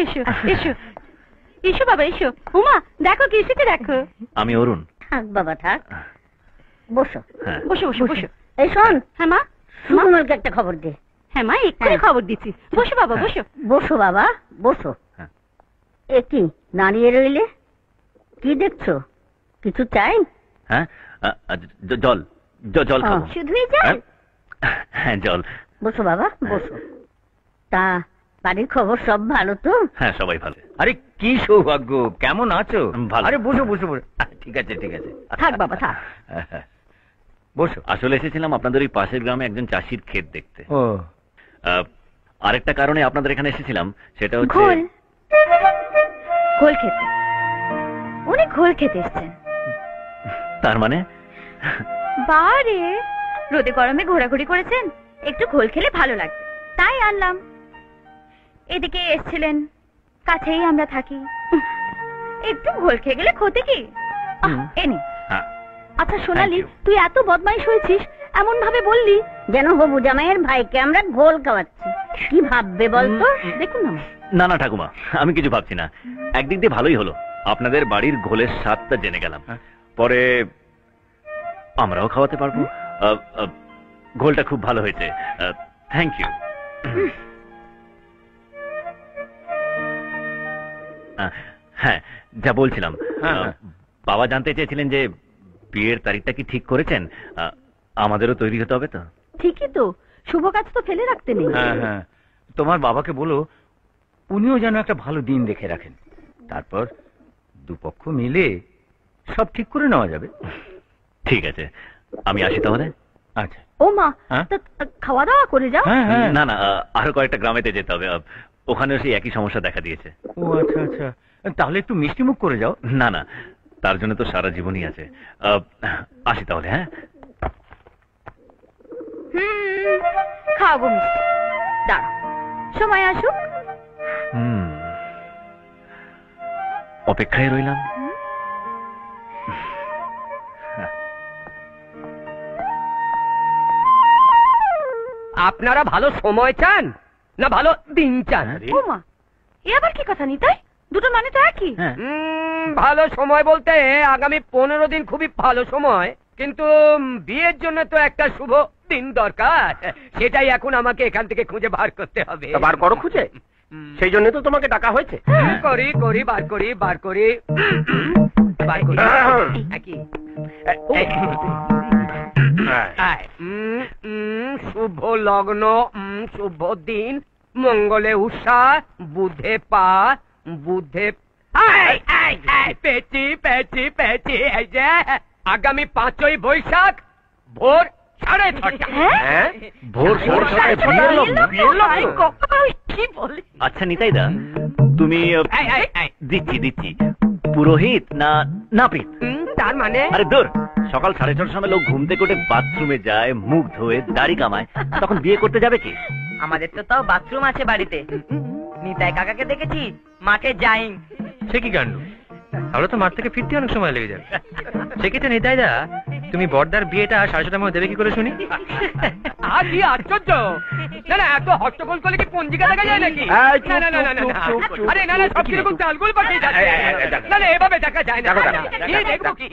এসো এসো এসো বাবা এসো। উমা দেখো কি এসেছে দেখো। আমি অরুণ। থাক বাবা থাক, বসো বসো বসো বসো। এই শোন, হ্যাঁ মা, সুকমলকে একটা খবর দে। হ্যাঁ মা এক্ষুনি খবর দিচ্ছি। বসো বাবা বসো। বসো বাবা বসো। এ কি দাঁড়িয়ে রইলে, কি দেখছো? কিছু চাই? হ্যাঁ জল জল খাবো। শুধুই জল? হ্যাঁ জল। বসো বাবা বসো। তা বাড়ির খবর সব ভালো তো? হ্যাঁ সবাই ভালো। আরে কি সৌভাগ্য, কেমন আছো? ভালো। আরে বসো বসো বসো। ঠিক আছে ঠিক আছে, থাক বাবা থাক। বসো। আসলে এসেছিলাম আপনাদের ওই পাশের গ্রামে একজন চাষির ক্ষেত দেখতে। ও আরেকটা কারণে আপনাদের এখানে এসেছিলাম, সেটা হচ্ছে ঘোল ঘোল খেতে। উনি ঘোল খেতে এসছেন। তার মানে বারে রোদে গরমে ঘোরাঘুরি করেছেন, একটু ঘোল খেলে ভালো লাগবে তাই আনলাম। এদিকে এসছিলেন, কাছেই আমরা থাকি, একটু ঘোল খেয়ে গেলে ক্ষতি কি? এনে আচ্ছা সোনালি, তুই এত বদমাইশ হয়েছিস, এমন ভাবে বললি যেন হবু জামাইয়ের ভাইকে আমরা ঘোল খাওয়াচ্ছি। কি ভাববে বলতো? দেখুন না না না ঠাকুমা, আমি কিছু ভাবছি না। একদিক দিয়ে ভালোই হলো, আপনাদের বাড়ির ঘোলের স্বাদটা জেনে গেলাম। পরে আমরাও খাওয়াতে পারবো। ঘোলটা খুব ভালো হয়েছে, থ্যাংক ইউ। হ্যাঁ যা বলছিলাম, বাবা জানতে চেয়েছিলেন যে বিয়ের তারিখটা কি ঠিক করেছেন? আমাদেরও তৈরি হতে হবে তো। ঠিকই তো, শুভ কাজ তো ফেলে রাখতে নেই। হ্যাঁ হ্যাঁ, তোমার বাবাকে বলো উনিও যেন একটা ভালো দিন দেখে রাখেন, তারপর দুপক্ষ মিলে সব ঠিক করে নেওয়া যাবে। ঠিক আছে, আমি আসি তাহলে। আচ্ছা। ও মা, খাওয়া দাওয়া করে যাও। না না, আরো কয়েকটা গ্রামেতে যেতে হবে, ওখানেও সেই একই সমস্যা দেখা দিয়েছে। ও আচ্ছা আচ্ছা, তাহলে একটু মিষ্টি মুখ করে যাও। না না, তার জন্য তো সারা জীবনই আছে। আসি তাহলে। হ্যাঁ খাওয়াবো মিষ্টি, দাঁড়া সময় আসুক। অপেক্ষায় রইলাম। আপনারা ভালো সময় চান না ভালো দিন চান? ও মা, এ আবার কি কথা নিতাই? দুটো মানে তো একই। ভালো সময় বলতে আগামী 15 দিন খুবই ভালো সময়, কিন্তু বিয়ের জন্য তো একটা শুভ দিন দরকার, সেটাই এখন আমাকে এখান থেকে খুঁজে বার করতে হবে। বার করো খুঁজে, সেই জন্য তো তোমাকে ডাকা হয়েছে। করি করি বার করি বার করি বার করি। শুভ লগ্ন, শুভ দিন, মঙ্গলে উষা, বুধে পা, বুধে পেঁচি পেঁচি পেঁচি। এই যে আগামী 5ই বৈশাখ ভোর 6:30। ভোর 6:30? কি বলে? আচ্ছা নিতাইদা, তুমি দিচ্ছি পুরোহিত না নাপিত? তার মানে? আরে দূর, সকাল 6:30টার সময় লোক ঘুম থেকে উঠে বাথরুমে যায়, মুখ ধোয়ে, দাড়ি কামায়, তখন বিয়ে করতে যাবে কি? আমাদের তো তাও বাথরুম আছে বাড়িতে। নিতাই কাকাকে দেখেছি মাঠে যাই। সে কি কাণ্ড, তাহলে তো মাঠ থেকে ফিরতে অনেক সময় লেগে যাবে। সেক্ষেত্রে নিতাইদা, তুমি বড়দার বিয়েটা 6:30টার মধ্যে দেবে কি করে শুনি? আর কি আশ্চর্য! না না, এত হট্টগোল করলে কি পঞ্জিকা দেখা যায় নাকি? না না না না না, আরে না না, সব কিরকম তালগোল পাঠিয়ে যাচ্ছে। না না, এভাবে দেখা যায় না। দেখবো কি?